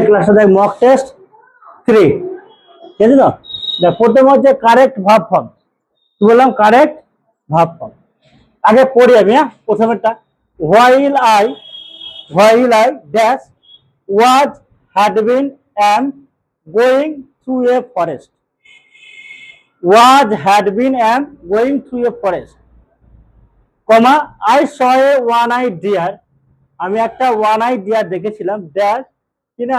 ক্লাসে দেখ mock test 3, ঠিক আছে তো? দেখ প্রথমে হচ্ছে কারেক্ট ভার্ব ফর্ম। কি বললাম? Correct verb form. আগে পড়ি আমি, হ্যাঁ, প্রথমেরটা। while I dash was had been am going through a forest. Was had been am going through a forest, comma I saw a one-eyed deer. আমি একটা one-eyed deer দেখেছিলাম, dash কিনা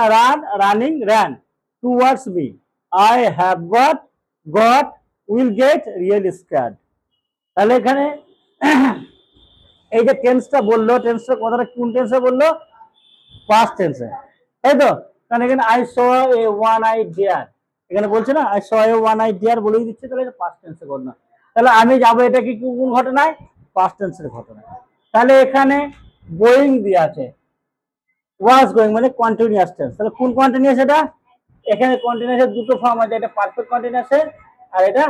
running ran towards me. I have got will get really scared. তাহলে এখানে এই যে টেন্সটা বললো, টেন্সটা কথাটা কোন টেন্সে বললো? পাস্ট টেন্সে, তাই তো? কারণ এখানে I saw A one-eyed deer, এখানে বলছে না I saw A one-eyed deer বলেই দিচ্ছে, তাহলে এটা পাস্ট টেন্সে ঘটনা। তাহলে আমি যাবো এটা কি কোন ঘটনায়? পাস্ট টেন্সের ঘটনা। তাহলে এখানে গোয়িং দিয়ে আছে, ওয়াজ গোয়িং মানে কন্টিনিউয়াস টেন্স। তাহলে কোন কন্টিনিউয়াস এটা? এখানে কন্টিনিউয়াসের দুটো ফর্ম আছে, এটা পারফেক্ট কন্টিনিউয়াসের আর এটা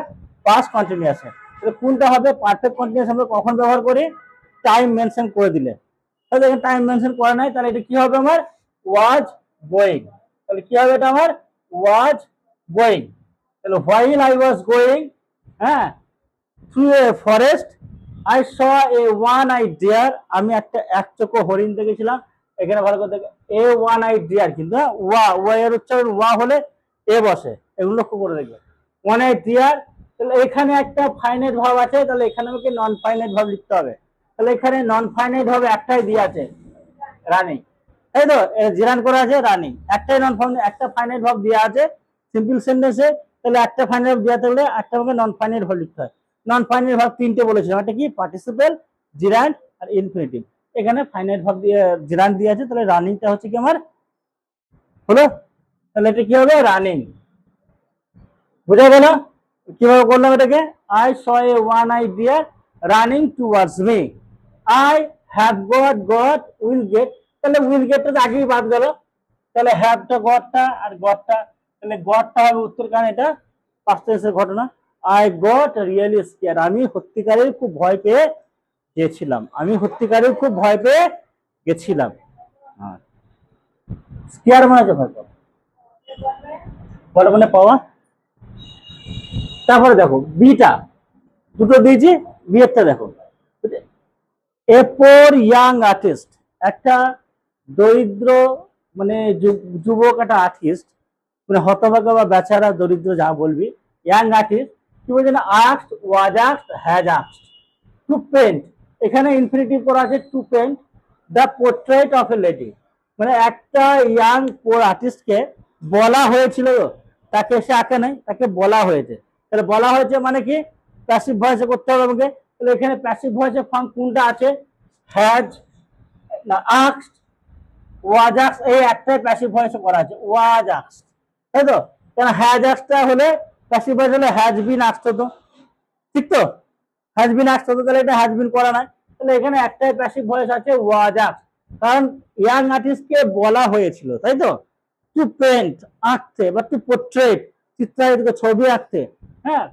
পাস্ট কন্টিনিউয়াসের। তাহলে কোনটা হবে? পারফেক্ট কন্টিনিউয়াস আমরা কখন ব্যবহার করি? টাইম মেনশন করে দিলে। তাহলে এখানে টাইম মেনশন করা নাই, তাহলে এটা কি হবে আমার? Was going. তাহলে কি হবে এটা আমার? Was going. তাহলে while I was going, হ্যাঁ, through a forest I saw a one-eyed deer. আমি একটা একচোখো হরিণ দেখেছিলাম। এখানে ভালো করে দেখো, এ one-eyed deer, কিন্তু ওয়া এর উচ্চারণ ওয়া হলে এ বসে, এগুলো লক্ষ্য করে দেখবে। one-eyed deer। তাহলে এখানে একটা ফাইনাইট ভার্ব আছে, তাহলে এখানে আমাকে নন ফাইনাইট ভার্ব লিখতে হবে। তাহলে এখানে নন ফাইনাইট ভার্ব একটাই দিয়ে আছে, রানিং, তাই তো? জিরান করা আছে রানিং, একটাই নন ফাইনাইট, একটা ফাইনাইট ভার্ব দেওয়া আছে সিম্পল সেন্টেন্সে। তাহলে একটা ফাইনাইট ভার্ব দেওয়া থাকলে একটা আমাকে নন ফাইনাইট ভার্ব লিখতে হয়। নন ফাইনাইট ভার্ব তিনটে বলেছিলাম, একটা কি? পার্টিসিপেল, জিরান্ড আর ইনফিনিটিভ। এখানে ফাইনাইট ভার্ব দিয়ে জিরান্ড দিয়ে আছে, তাহলে রানিংটা হচ্ছে কি আমার হলো। তাহলে এটা কি হবে? রানিং। বুঝা গেল কিভাবে করলাম এটাকে? I saw A one-eyed deer running towards me. I have got will get। তাহলে will get টা আগেই বাদ গেল, তাহলে হ্যাভটা গটটা আর গটটা, তাহলে গটটা হবে উত্তর, কারণ এটা পাস্ট টেন্সের ঘটনা। আই গট রিয়েলি স্কেয়ার, আমি সত্যিকারের খুব ভয় পেয়ে গেছিলাম। আমি সত্যিকারের খুব ভয় পেয়ে গেছিলাম। স্কেয়ার মানে হচ্ছে ভয় পাওয়া, বলে মানে পাওয়া। তারপরে দেখো বিটা, দুটো দিয়েছি, বিয়েরটা দেখো। এ পোর ইয়াং আর্টিস্ট, একটা দরিদ্র মানে যুবক, একটা আর্টিস্ট, মানে হতভাগা বা বেচারা, দরিদ্র যা বলবি, ইয়াং আর্টিস্ট কি বলছে না? Asked, was asked, has asked to paint. এখানে ইনফিনিটিভ করা আছে to paint the portrait of a lady. মানে একটা ইয়াং পোর আর্টিস্টকে বলা হয়েছিল, তাকে সে আঁকে নাই, তাকে বলা হয়েছে। তাহলে বলা হয়েছে মানে কি? প্যাসিভ ভয়েসে করতে হবে আমাকে। তাহলে এখানে প্যাসিভ ভয়েসের ফর্ম কোনটা আছে? হ্যাজ না আস্কড, ওয়াজ আস্কড, এই একটাই প্যাসিভ ভয়েসে করা আছে, ওয়াজ আস্কড, তাই তো? কারণ হ্যাজ আস্কডটা হলে প্যাসিভ ভয়েস হলে হ্যাজ বিন আস্কড হতো, ঠিক তো? হ্যাজ বিন আস্কড হতো, তাহলে এটা হ্যাজ বিন করা নাই। তাহলে এখানে একটাই প্যাসিভ ভয়েস আছে, ওয়াজ আস্কড, কারণ ইয়াং আর্টিস্টকে বলা হয়েছিল, তাই তো? টু পেন্ট আঁকতে, বা টু পোর্ট্রেট চিত্রায়িত ছবি আঁকতে, হ্যাঁ,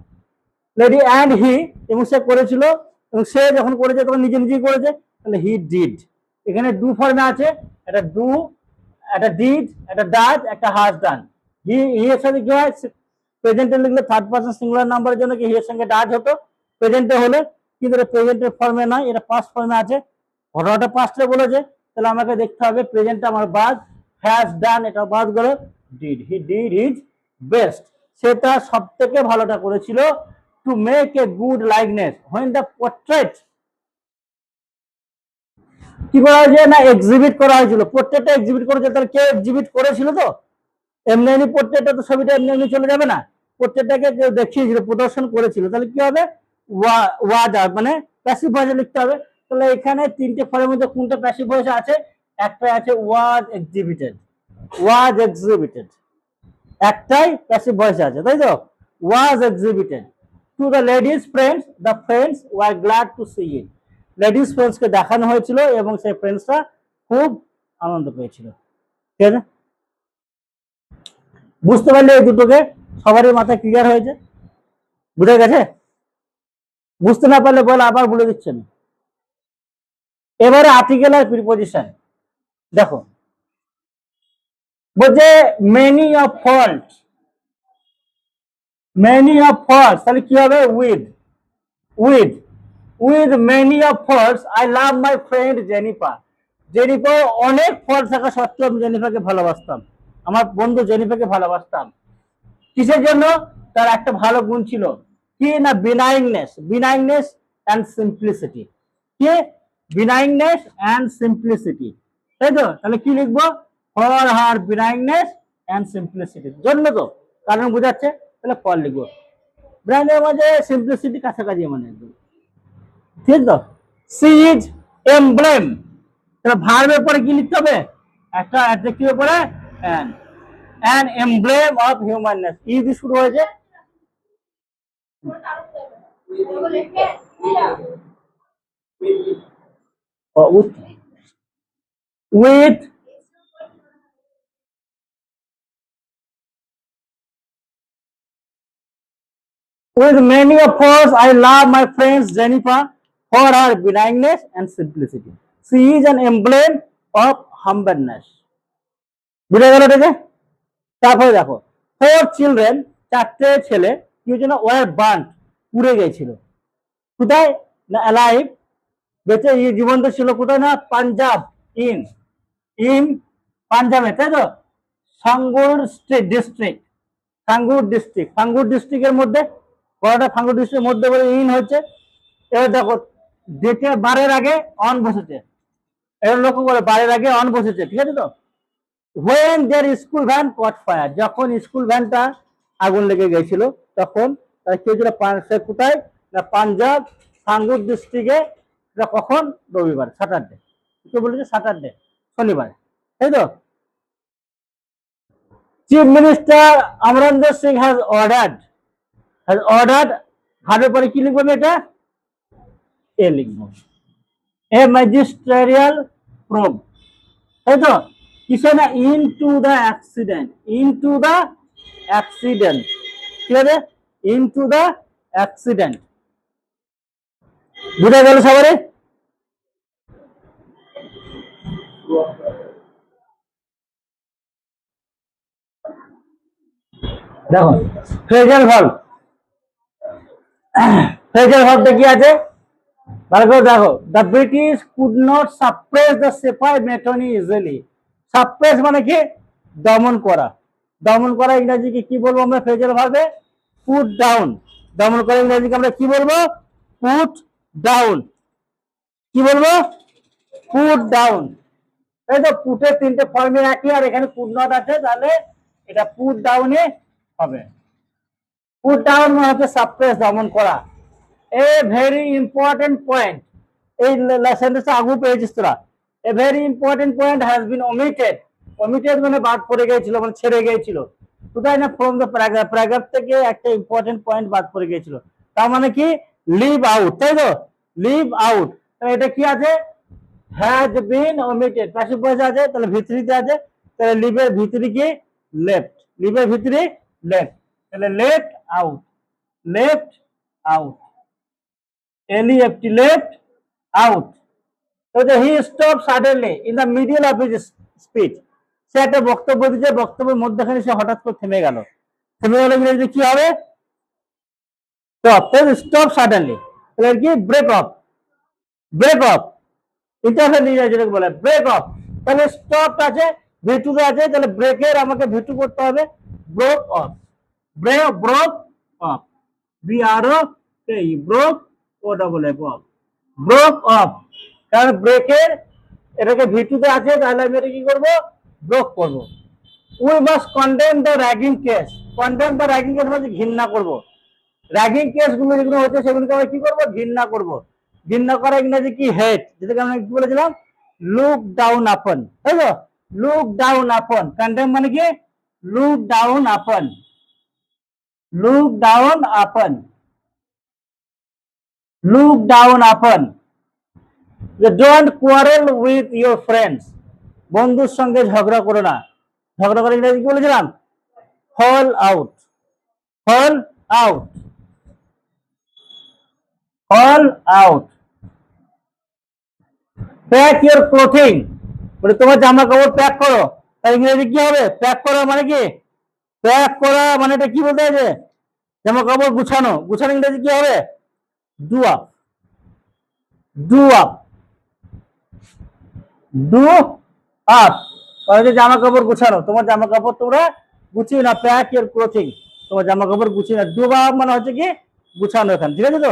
লেডি অ্যান্ড হি, এবং সে করেছিল, এবং সে যখন করেছে তখন নিজে নিজেই করেছে, তাহলে হি ডিড। এখানে ডু ফর্মে আছে, একটা ডু, একটা ডিড, একটা ডাজ, একটা হাজ ডান। হি এর সাথে কি হয়? প্রেজেন্টে লিখলে থার্ড পারসন সিঙ্গুলার নাম্বারের জন্য কি হি এর সঙ্গে ডাজ হতো প্রেজেন্টে হলে, কিন্তু এটা প্রেজেন্টের ফর্মে নয়, এটা পাস্ট ফর্মে আছে। ঘটনাটা পাস্টে বলেছে, তাহলে আমাকে দেখতে হবে প্রেজেন্টটা আমার বাদ, হ্যাজ ডান এটা বাদ গেল, did, he did his best, সেটা সব থেকে ভালোটা করেছিল। To make a good likeness when the portrait, কি করা হয়েছে না? এক্সিবিট করা হয়েছিল, পোর্ট্রেটটা এক্সিবিট করেছে। তাহলে কে এক্সিবিট করেছিল? তো এমনি এমনি পোর্ট্রেটটা তো ছবিটা এমনি এমনি চলে যাবে না, পোর্ট্রেটটাকে কেউ দেখিয়েছিল, প্রদর্শন করেছিল। তাহলে কি হবে? ওয়াজ মানে প্যাসিভ ভয়েসে লিখতে হবে। তাহলে এখানে তিনটে ফলের মধ্যে কোনটা প্যাসিভ ভয়েসে আছে? একটা আছে ওয়াজ এক্সিবিটেড, ওয়াজ এক্সিবিটেড, একটাই প্যাসিভ ভয়েসে আছে, তাই তো? Was exhibited to the ladies friends, the friends were glad to see it. Ladies ফ্রেন্ডসকে দেখানো হয়েছিল এবং সেই ফ্রেন্ডসরা খুব আনন্দ পেয়েছিল। ঠিক আছে, বুঝতে পারলে এই দুটোকে সবারই মাথায় ক্লিয়ার হয়েছে? বুঝে গেছে? বুঝতে না পারলে বল, আবার বলে দিচ্ছেন। এবারে আর্টিকেল আর প্রিপজিশন দেখো। বলছে many of fault, many of faults তাহলে কি হবে with, with with many of faults I love my friend Jennifer. Jennifer অনেক ফল্ট থাকা সত্ত্বেও আমি জেনিফারকে ভালোবাসতাম, আমার বন্ধু জেনিফারকে ভালোবাসতাম। কিসের জন্য? তার একটা ভালো গুণ ছিল কি না, বিনাইংনেস, বিনাইংনেস অ্যান্ড সিম্পলিসিটি। কি? বিনাইংনেস অ্যান্ড সিম্পলিসিটি, তাই তো? তাহলে কি লিখবো? ফর হার বিনাইংনেস অ্যান্ড সিম্পলিসিটির জন্য, তো কারণ বোঝাচ্ছে, তাহলে ফর লিখবো। বিনাইংনেস মানে সিম্পলিসিটি কাছাকাছি মানে একদম, ঠিক তো? সি ইজ এমব্লেম, তাহলে ভার্বের পরে কি লিখতে হবে? একটা অ্যাডজেক্টিভের পরে অ্যান এমব্লেম অফ হিউম্যাননেস, ই দিয়ে শুরু হয়েছে। With with many of us, I love my friends Jennifer for her benignness and simplicity. She is an emblem of humbleness. বুঝে গেল এটাকে? তারপরে দেখো, ফোর চিলড্রেন, চারটে ছেলে কি হয়েছিল? ওয়ার বার্ন, পুড়ে গেছিল। কোথায়? না অ্যালাইভ, বেঁচে জীবন্ত ছিল কোথায়? না পাঞ্জাব, ইন ইন পাঞ্জাবে, তাই তো? সাঙ্গুর ডিস্ট্রিক্ট, সাঙ্গুর ডিস্ট্রিক্ট, সাঙ্গুর ডিস্ট্রিক্টের মধ্যে, বড়টা সাঙ্গুর ডিস্ট্রিক্টের মধ্যে বলে ইন হচ্ছে। এবার দেখো ডেটে বারের আগে অন বসেছে, এবার লক্ষ্য করে বারের আগে অন বসেছে, ঠিক আছে তো? when their school van caught fire, যখন স্কুল ভ্যানটা আগুন লেগে গেছিল তখন তার কি হয়েছিল? কোথায়? না পাঞ্জাব সাঙ্গুর ডিস্ট্রিক্টে। কখন? রবিবার, স্যাটারডে। কি বলেছে? স্যাটারডে, শনিবার, তাই তো? Chief minister Amarinder Singh has ordered, ভাবের পরে কি লিখবো? এটা এ লিখবো, এ ম্যাজিস্ট্রিয়াল প্রোব, তাই তো? কিসে? না into the accident, into the accident, ঠিক আছে? ইনটু দ্য অ্যাক্সিডেন্ট, বুঝা গেল সবারে? দেখো ফ্রেজাল ভার্ব, ফ্রেজাল ভার্বটা কি আছে ভালো করে দেখো। The British could not suppress the sepoy mutiny easily. Suppress মানে কি? দমন করা। দমন করা ইংরেজিকে কি বলবো আমরা? ফ্রেজাল ভার্বে পুট ডাউন। দমন করা ইংরেজিকে আমরা কি বলবো? Put down. কি বলবো? পুট ডাউন, তাই তো? পুটের তিনটে ফর্মে একই, আর এখানে পুট নট আছে, তাহলে এটা পুট ডাউনে হবে। পুট ডাউন মানে হচ্ছে সাপ্রেস, দমন করা। এ ভেরি ইম্পর্টেন্ট পয়েন্ট, এই সেন্টেন্সটা আগু পেয়েছিস তোরা। A very important point has been omitted. Omitted মানে বাদ পড়ে গিয়েছিল, মানে ছেড়ে গিয়েছিল। কোথায়? না ফ্রম দ্য প্যারাগ্রাফ, প্যারাগ্রাফ থেকে একটা ইম্পর্টেন্ট পয়েন্ট বাদ পড়ে গিয়েছিল। তার মানে কি? লিভ আউট, তাই তো? লিভ আউট, এটা কি আছে? Has been omitted, passive voice আছে, তাহলে ভিতরিতে আছে, তাহলে লিভের ভিতরে কি? লেফট, লিভের ভিতরে লেফট, তাহলে left out, left out, left, left out. So he stopped suddenly in the middle of his speech. সে একটা বক্তব্য দিচ্ছে, বক্তব্যের মধ্যখানে সে হঠাৎ করে থেমে গেল। থেমে গেলে ইংরেজিতে কি হবে? স্টপ, তাহলে স্টপ সাডেনলি, তাহলে কি? Break off, break off, interval ইংরেজিতে বলে ব্রেক অফ। তাহলে স্টপ আছে, ভিটু আছে, তাহলে ব্রেকের আমাকে ভিটু করতে হবে, broke off, broke off, BROK, broke O double F off, broke off. কারণ ব্রেকের এটাকে ভিটুতে আছে, তাহলে আমি এটা কি করবো? ব্রোক করবো। We must condemn the ragging case. Condemn the ragging case মানে ঘৃণা করবো। র্যাগিং কেস গুলো যেগুলো হচ্ছে সেগুলোকে আমরা কি করবো? ঘৃণা করবো। ঘৃণা করা ইংরেজি কি? হেট, যেটাকে আমরা কি বলেছিলাম? লুক ডাউন আপন, তাই তো? Look down upon. কন্ডেম মানে কি? Look down upon, look down upon, look down upon. Don't quarrel with your friends, বন্ধুর সঙ্গে ঝগড়া করো না। ঝগড়া করে ইংরেজি কি বলেছিলাম? Fall out, fall out, fall out. Pack your clothing, বলে তোমার জামা কাপড় প্যাক করো। তার ইংরেজি কি হবে? প্যাক করা মানে কি? প্যাক করা মানে এটা কি বলতে আছে? জামা কাপড় গুছানো। গুছানো ইংরেজি কি হবে? Do up. Do up. Do up মানে জামা কাপড় গুছানো। তোমার জামা কাপড় তোমরা গুছিয়ে না, প্যাক ইউর ক্লোথিং। তোমার জামা কাপড় গুছিয়ে না। ডু আপ মানে হচ্ছে কি গুছানো এখানে, ঠিক আছে তো?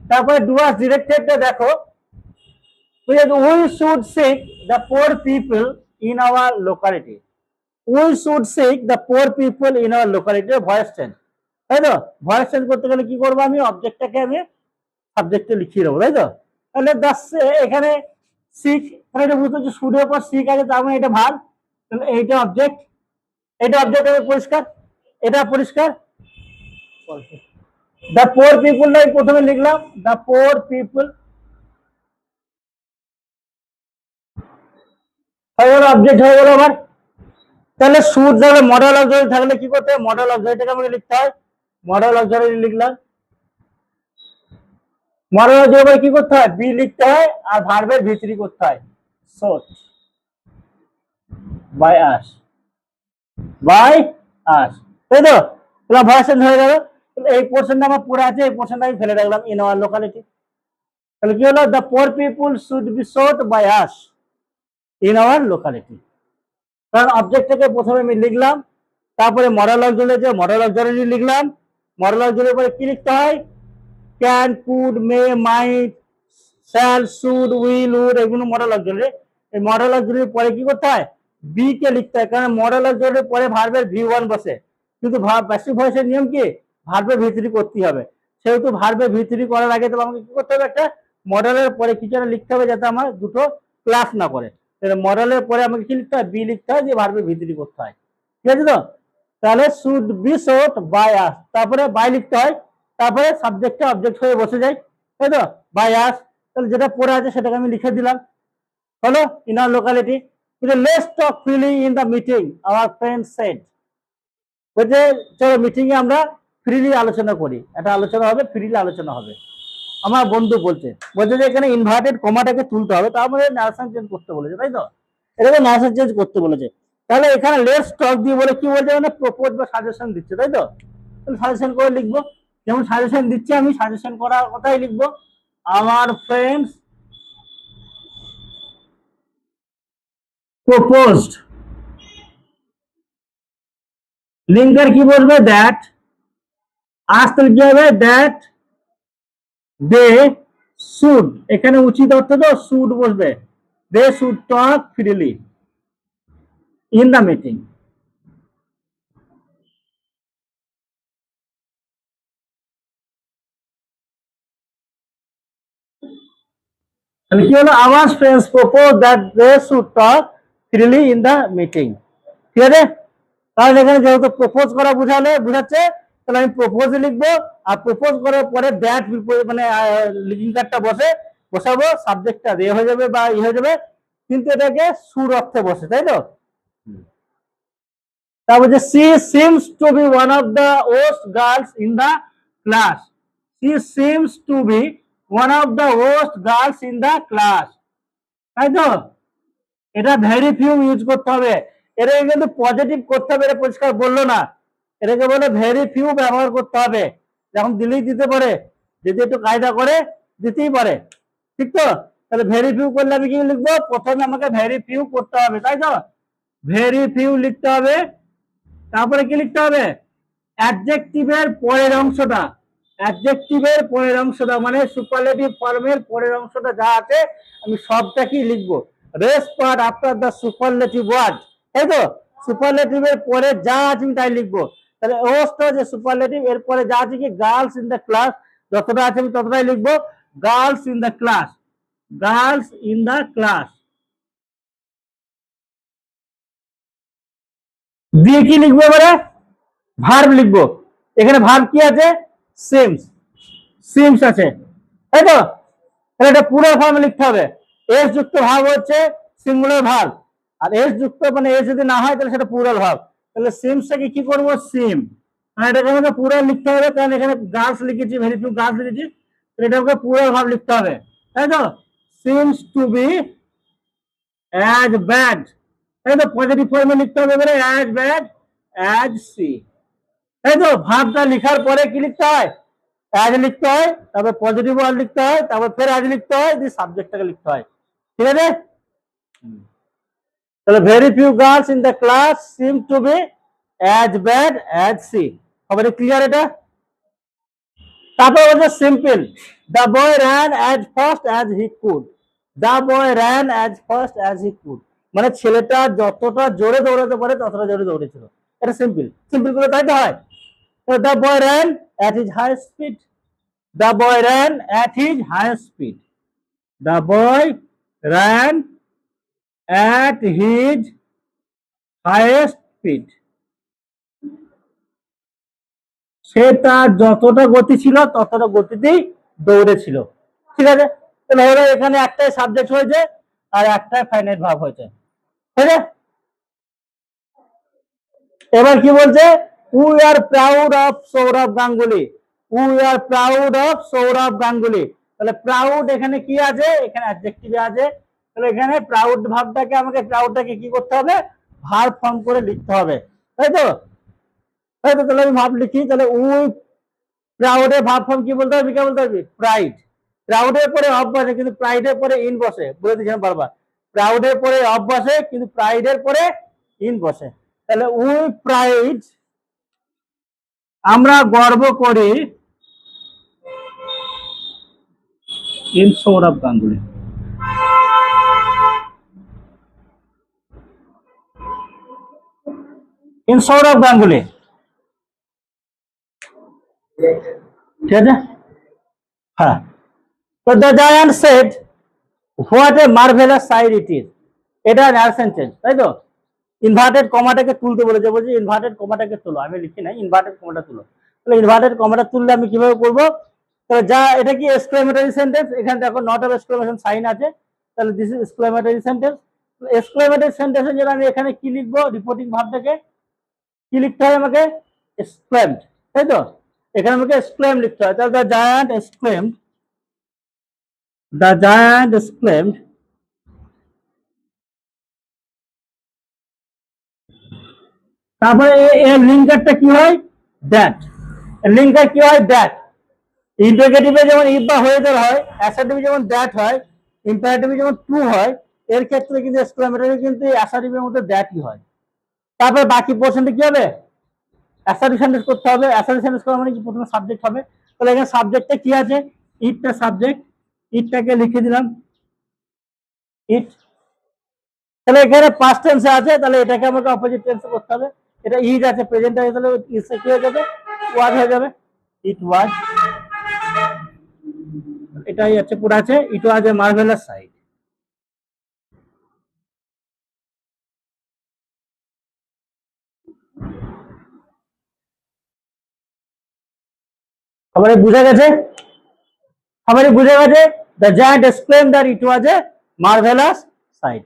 তারপরে ডু আস ডিরেক্টেডটা দেখো, we should seek the poor people in our locality. We should seek the poor people in our locality. Voice change, তাই তো? ভয়েস চেঞ্জ করতে গেলে কি করবো? আমি অবজেক্টটাকে আমি সাবজেক্টে লিখিয়ে দেবো, তাই তো? তাহলে এখানে সিক, তাহলে এটা বুঝতে হচ্ছে শুডের পর সিক আছে, তার মানে এটা ভার্ব। তাহলে এইটা অবজেক্ট, এটা অবজেক্ট হবে, পরিষ্কার? এটা পরিষ্কার? দ্য পোর পিপুলটাই প্রথমে লিখলাম, দ্য পোর পিপুল হয়ে গেল, অবজেক্ট হয়ে গেল আবার। তাহলে শুড থাকলে মডেল অক্সিলারি থাকলে কি করতে হয়? মডেল অক্সিলারিটাকে আমাকে লিখতে হয়। মডেল অক্সিলারি লিখলাম। মডেল অক্সিলারি কি করতে হয়? বি লিখতে হয় আর ভার্বের ভিতরি করতে হয়। সোট বাই আস, বাই আস, তাই তো? তাহলে ভয়েস চেঞ্জ হয়ে গেল। এই পোর্শনটা আমার পুরো আছে, এই পোর্শনটা আমি ফেলে রাখলাম, ইন আওয়ার লোকালিটি। তাহলে কি হলো? The poor people should be sought by us in our locality. কারণ অবজেক্টটাকে প্রথমে আমি লিখলাম, তারপরে মডেল অক্সিলারি, মডেল অক্সিলারি লিখলাম। মডেল অক্সিলারি পরে কি লিখতে হয়? Can, could, may, might, shall, should, will, would, এগুলো মডেল অক্সিলারি। এই মডেল অক্সিলারির পরে কি করতে হয়? বি কে লিখতে হয়, কারণ মডেল অক্সিলারির পরে ভার্বের ভি1 বসে। কিন্তু প্যাসিভ ভয়েসের নিয়ম কি? ভার্বের ভিতরি করতে হবে। সেহেতু ভার্বের ভিতরি করার আগে তো আমাকে কি করতে হবে? একটা মডেলের পরে কিছু একটা লিখতে হবে, যাতে আমার দুটো ক্লাস না করে। মডেলের পরে আমাকে কি লিখতে হয়? বি লিখতে হয়, যে ভার্বের ভিতরি করতে হয়, ঠিক আছে তো? তাহলে শুড বি সোট বাই আস, তারপরে বাই লিখতে হয়, তারপরে সাবজেক্টটা অবজেক্ট হয়ে বসে যায়, তাই তো? By us. তাহলে যেটা পড়ে আছে সেটাকে আমি লিখে দিলাম, হলো ইন আওয়ার লোকালিটি। কিন্তু let's talk freely in the meeting, our friend said. বলছে চলো মিটিং এ আমরা ফ্রিলি আলোচনা করি, একটা আলোচনা হবে, ফ্রিলি আলোচনা হবে। আমার বন্ধু বলছে বলছে যে এখানে ইনভার্টেড কমাটাকে তুলতে হবে, তারপরে নারেশন চেঞ্জ করতে বলেছে, তাই তো? এটাকে নারেশন চেঞ্জ করতে বলেছে। তাহলে এখানে লেটস টক দিয়ে বলে কি বলছে? মানে প্রপোজ বা সাজেশন দিচ্ছে, তাই তো? তাহলে সাজেশন করে লিখবো, যেমন সাজেশন দিচ্ছে আমি সাজেশন করার কথাই লিখবো। আমার ফ্রেন্ডস প্রপোজড, লিঙ্কার কি বলবে? দ্যাট। আসলে কি হবে? দ্যাট দে শুড, এখানে উচিত অর্থ তো শুড বসবে। They should talk freely in the meeting. তাহলে কি হলো? Our friends propose that they should talk freely in the meeting, ঠিক আছে? তাহলে এখানে যেহেতু প্রপোজ করা বুঝাচ্ছে, তাহলে আমি প্রপোজ লিখবো। আর প্রপোজ করার পরে দ্যাট মানে লিঙ্কারটা বসাবো, সাবজেক্টটা দে হয়ে যাবে বা হয়ে যাবে, কিন্তু এটাকে সুর অর্থে বসে, তাই তো? তারপর যে she seems to be one of the worst girls in the class. She seems to be one of the worst girls in the class, তাই তো? এটা ভেরি ফিউ ইউজ করতে হবে। এটাকে কিন্তু পজিটিভ করতে হবে, এটা পরিষ্কার বললো না। এটাকে বলে ভেরি ফিউ ব্যবহার করতে হবে। যখন দিলেই দিতে পারে, যদি একটু কায়দা করে দিতেই পারে, ঠিক তো? তাহলে ভেরি ফিউ করলে আমি কি লিখবো? প্রথমে আমাকে ভেরি ফিউ করতে হবে, তাই তো? ভেরি ফিউ লিখতে হবে। তারপরে কি লিখতে হবে? অ্যাডজেক্টিভের পরের অংশটা, অ্যাডজেক্টিভের পরের অংশটা মানে সুপারলেটিভ ফর্মের পরের অংশটা যা আছে আমি সবটাকেই লিখবো। Rest part after the superlative word, তাই তো? সুপারলেটিভের পরে যা আছে আমি তাই লিখবো। তাহলে ওস্টটা যে সুপারলেটিভ, এর পরে যা আছে কি গার্লস ইন দ্য ক্লাস, যতটা আছে আমি ততটাই লিখবো। Girls in the class, girls in the class দিয়ে কি লিখবো এবারে? ভার্ব লিখবো। এখানে ভার্ব কি আছে? সিমস, সিমস আছে, তাই তো? তাহলে এটা পুরো ফর্মে লিখতে হবে। এস যুক্ত ভার্ব হচ্ছে সিঙ্গুলার ভার্ব, আর এস যুক্ত মানে এস যদি না হয় তাহলে সেটা প্লুরাল ভার্ব। তাহলে সিমসটাকে কি করবো? সিম, মানে এটাকে আমাকে পুরো লিখতে হবে, কারণ এখানে গার্লস লিখেছি, ভেরি ফিউ গার্লস লিখেছি, এটাকে প্লুরাল ভার্ব লিখতে হবে, তাই তো? Seems to be as bad তাই তো পজিটিভ ফর্মে লিখতে হবে এবারে অ্যাজ ব্যাড অ্যাজ সি, তাই তো ভাবটা লিখার পরে কি লিখতে হয়, অ্যাজ লিখতে হয়, তারপর পজিটিভ ওয়ার্ড লিখতে হয়, তারপর ফের অ্যাজ লিখতে হয়, দিয়ে সাবজেক্টটাকে লিখতে হয়, ঠিক আছে। তাহলে very few girls in the class seem to be as bad as she, সবাই ক্লিয়ার এটা। তারপর হচ্ছে simple, the boy ran as fast as he could, the boy ran as fast as he could, মানে ছেলেটা যতটা জোরে দৌড়াতে পারে ততটা জোরে দৌড়েছিল, এটা সিম্পল, সিম্পল করে তাই তো হয়। The boy ran at his high speed, the boy ran at his high speed, the boy ran at his highest speed, সে তার যতটা গতি ছিল ততটা গতিতেই দৌড়েছিল, ঠিক আছে। তাহলে এখানে একটাই সাবজেক্ট হয়েছে আর একটাই ফাইনাইট ভার্ব হয়েছে, ঠিক আছে। এবার কি বলছে, we are proud of Sourav Ganguly, we are proud of Sourav Ganguly, তাহলে প্রাউড এখানে কি আছে, এখানে অ্যাডজেক্টিভ আছে, তাহলে এখানে প্রাউড ভাবটাকে আমাকে প্রাউডটাকে কি করতে হবে, ভার্ব ফর্ম করে লিখতে হবে, তাই তো। তাই তো, তাহলে আমি ভাব লিখি, তাহলে উই প্রাউডের ভার্ব ফর্ম কি বলতে হবে, কি বলতে হবে, প্রাইড, প্রাউডের পরে অফ বসে কিন্তু প্রাইডের পরে ইন বসে, বলে দিয়েছিলাম বারবার, প্রাউডের পরে অফ বসে কিন্তু প্রাইডের পরে ইন বসে, তাহলে উই প্রাইড, আমরা গর্ব করি, ইন সৌরভ গাঙ্গুলি, ইন সৌরভ গাঙ্গুলি, ঠিক আছে। হ্যাঁ, তো the giant said what a marvellous side it is, এটা নার সেন্টেন্স, তাই তো। ইনভার্টেড কমাটাকে তুলতে বলেছে, বলছি ইনভার্টেড কমাটাকে তুলো, আমি লিখি না, ইনভার্টেড কমাটা তুলো, তাহলে ইনভার্টেড কমাটা তুললে আমি কিভাবে করবো, তাহলে যা এটা কি এক্সক্লেমেটরি সেন্টেন্স, এখানে দেখো নট অফ এক্সক্লেমেশন সাইন আছে, তাহলে this is exclamatory sentence, exclamatory সেন্টেন্সের জন্য আমি এখানে কি লিখবো, রিপোর্টিং ভাব থেকে কি লিখতে হয় আমাকে, এক্সক্লেমড, তাই তো, এখানে আমাকে এক্সক্লেম লিখতে হয়, তাহলে the giant exclaimed, the giant exclaimed, তারপরে এর লিঙ্কারটা কি হয়, দ্যাট, লিঙ্কার কি হয়, দ্যাট, ইন্টারোগেটিভে যেমন ইফ বা হয়েদার হয়, অ্যাসার্টিভে যেমন দ্যাট হয়, ইম্পারেটিভে যেমন টু হয়, এর ক্ষেত্রে কিন্তু এক্সক্লেমেটরি কিন্তু অ্যাসার্টিভের মধ্যে দ্যাটই হয়। তারপরে বাকি পোর্শনটা কি হবে, অ্যাসার্টিভ সেন্টেন্স করতে হবে, অ্যাসার্টিভ সেন্টেন্স করা মানে কি প্রথমে সাবজেক্ট হবে, তাহলে এখানে সাবজেক্টটা কি আছে, ইটটা সাবজেক্ট, ইটটাকে লিখে দিলাম ইট, তাহলে এখানে পাস্ট টেন্সে আছে, তাহলে এটাকে আমাকে অপোজিট টেন্সে করতে হবে, এটা ইজ আছে প্রেজেন্ট আছে, তাহলে ইটসে কি হয়ে যাবে, ওয়াজ হয়ে যাবে, ইট ওয়াজ, এটাই আছে পুরো আছে, ইট ওয়াজ এ মার্ভেলাস সাইট। সবাই বুঝে গেছে, সবাই বুঝে গেছে, the giant exclaimed that it was a marvellous site.